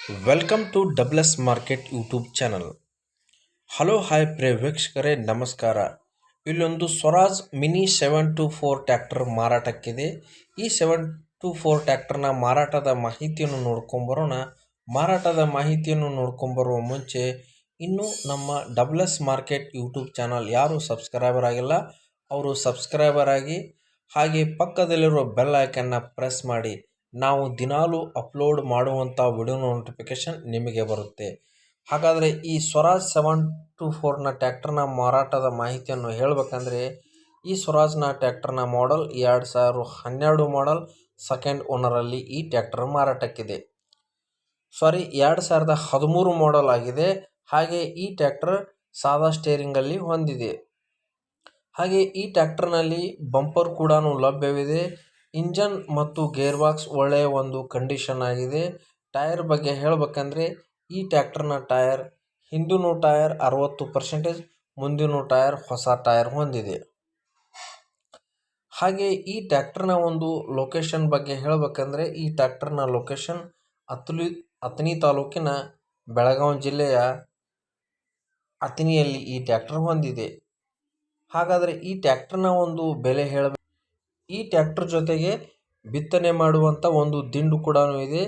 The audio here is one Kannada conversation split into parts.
Welcome to WS market YouTube channel. Hello hi ಪ್ರಿಯ ವೀಕ್ಷಕರೇ, ನಮಸ್ಕಾರ. ಇಲ್ಲೊಂದು ಸ್ವರಾಜ್ ಮಿನಿ 724 ಟ್ರ್ಯಾಕ್ಟರ್ ಮಾರಾಟಕ್ಕಿದೆ. ಈ 724 ಟ್ರ್ಯಾಕ್ಟರ್ನ ಮಾರಾಟದ ಮಾಹಿತಿಯನ್ನು ನೋಡ್ಕೊಂಬರೋಣ. ಮಾರಾಟದ ಮಾಹಿತಿಯನ್ನು ನೋಡ್ಕೊಂಬರುವ ಮುಂಚೆ ಇನ್ನೂ ನಮ್ಮ ಡಬ್ಲ್ಎಸ್ ಮಾರ್ಕೆಟ್ ಯೂಟ್ಯೂಬ್ ಚಾನಲ್ ಯಾರು ಸಬ್ಸ್ಕ್ರೈಬರ್ ಆಗಿಲ್ಲ ಅವರು ಸಬ್ಸ್ಕ್ರೈಬರ್ ಆಗಿ, ಹಾಗೆ ಪಕ್ಕದಲ್ಲಿರುವ ಬೆಲ್ ಐಕನ್ನ ಪ್ರೆಸ್ ಮಾಡಿ. ನಾವು ದಿನಾಲೂ ಅಪ್ಲೋಡ್ ಮಾಡುವಂಥ ವಿಡಿಯೋ ನೋಟಿಫಿಕೇಷನ್ ನಿಮಗೆ ಬರುತ್ತೆ. ಹಾಗಾದರೆ ಈ ಸ್ವರಾಜ್ 724ನ ಟ್ರ್ಯಾಕ್ಟರ್ನ ಮಾರಾಟದ ಮಾಹಿತಿಯನ್ನು ಹೇಳಬೇಕಂದ್ರೆ, ಈ ಸ್ವರಾಜ್ನ ಟ್ರ್ಯಾಕ್ಟರ್ನ ಮಾಡೆಲ್ 2012 ಮಾಡೆಲ್, ಸೆಕೆಂಡ್ ಓನರಲ್ಲಿ ಈ ಟ್ರ್ಯಾಕ್ಟರ್ ಮಾರಾಟಕ್ಕಿದೆ. 2013 ಮಾಡೆಲ್ ಆಗಿದೆ. ಹಾಗೆ ಈ ಟ್ರ್ಯಾಕ್ಟರ್ ಸಾದಾ ಸ್ಟೇರಿಂಗಲ್ಲಿ ಹೊಂದಿದೆ. ಹಾಗೆ ಈ ಟ್ರ್ಯಾಕ್ಟರ್ನಲ್ಲಿ ಬಂಪರ್ ಕೂಡ ಲಭ್ಯವಿದೆ. ಇಂಜನ್ ಮತ್ತು ಗೇರ್ ಬಾಕ್ಸ್ ಒಳ್ಳೆಯ ಒಂದು ಕಂಡೀಷನ್ ಆಗಿದೆ. ಟೈರ್ ಬಗ್ಗೆ ಹೇಳಬೇಕಂದ್ರೆ, ಈ ಟ್ರ್ಯಾಕ್ಟರ್ನ ಟೈರ್ ಹಿಂದಿನ ಟೈರ್ 60%, ಮುಂದಿನ ಟೈರ್ ಹೊಸ ಟೈರ್ ಹೊಂದಿದೆ. ಹಾಗೆ ಈ ಟ್ರ್ಯಾಕ್ಟರ್ನ ಒಂದು ಲೊಕೇಶನ್ ಬಗ್ಗೆ ಹೇಳಬೇಕಂದ್ರೆ, ಈ ಟ್ರ್ಯಾಕ್ಟರ್ನ ಲೊಕೇಶನ್ ಅಥಣಿ ತಾಲೂಕಿನ ಬೆಳಗಾವಿ ಜಿಲ್ಲೆಯ ಅಥಣಿಯಲ್ಲಿ ಈ ಟ್ರ್ಯಾಕ್ಟರ್ ಹೊಂದಿದೆ. ಹಾಗಾದರೆ ಈ ಟ್ರ್ಯಾಕ್ಟರ್ನ ಒಂದು ಬೆಲೆ ಹೇಳಬೇಕು. ಈ ಟ್ರ್ಯಾಕ್ಟರ್ ಜೊತೆಗೆ ಬಿತ್ತನೆ ಮಾಡುವಂಥ ಒಂದು ದಿಂಡು ಕೂಡ ಇದೆ.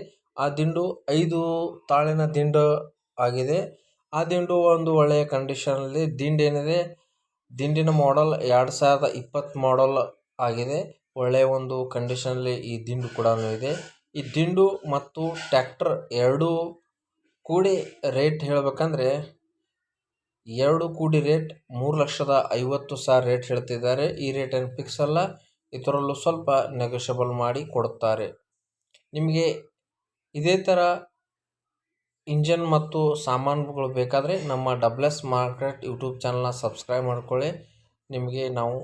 ಆ ದಿಂಡು 5 ತಾಳಿನ ದಿಂಡು ಆಗಿದೆ. ಆ ದಿಂಡು ಒಂದು ಒಳ್ಳೆಯ ಕಂಡೀಷನಲ್ಲಿ. ದಿಂಡೇನಿದೆ, ದಿಂಡಿನ ಮಾಡೆಲ್ 2020 ಮಾಡೆಲ್ ಆಗಿದೆ. ಒಳ್ಳೆಯ ಒಂದು ಕಂಡೀಷನಲ್ಲಿ ಈ ದಿಂಡು ಕೂಡ ಇದೆ. ಈ ದಿಂಡು ಮತ್ತು ಟ್ರ್ಯಾಕ್ಟರ್ ಎರಡೂ ಕೂಡಿ ರೇಟ್ ಹೇಳಬೇಕಂದ್ರೆ, ಎರಡು ಕೂಡಿ ರೇಟ್ 3,50,000 ರೇಟ್ ಹೇಳ್ತಿದ್ದಾರೆ. ಈ ರೇಟ್ ಏನು ಫಿಕ್ಸ್ ಅಲ್ಲ, ಇದರಲ್ಲೂ ಸ್ವಲ್ಪ ನೆಗೋಷಿಯಬಲ್ ಮಾಡಿ ಕೊಡುತ್ತಾರೆ. ನಿಮಗೆ ಇದೇ ಥರ ಇಂಜನ್ ಮತ್ತು ಸಾಮಾನುಗಳು ಬೇಕಾದರೆ ನಮ್ಮ ಡಬ್ಲ್ಎಸ್ ಮಾರ್ಕೆಟ್ ಯೂಟ್ಯೂಬ್ ಚಾನಲ್ನ ಸಬ್ಸ್ಕ್ರೈಬ್ ಮಾಡ್ಕೊಳ್ಳಿ. ನಿಮಗೆ ನಾವು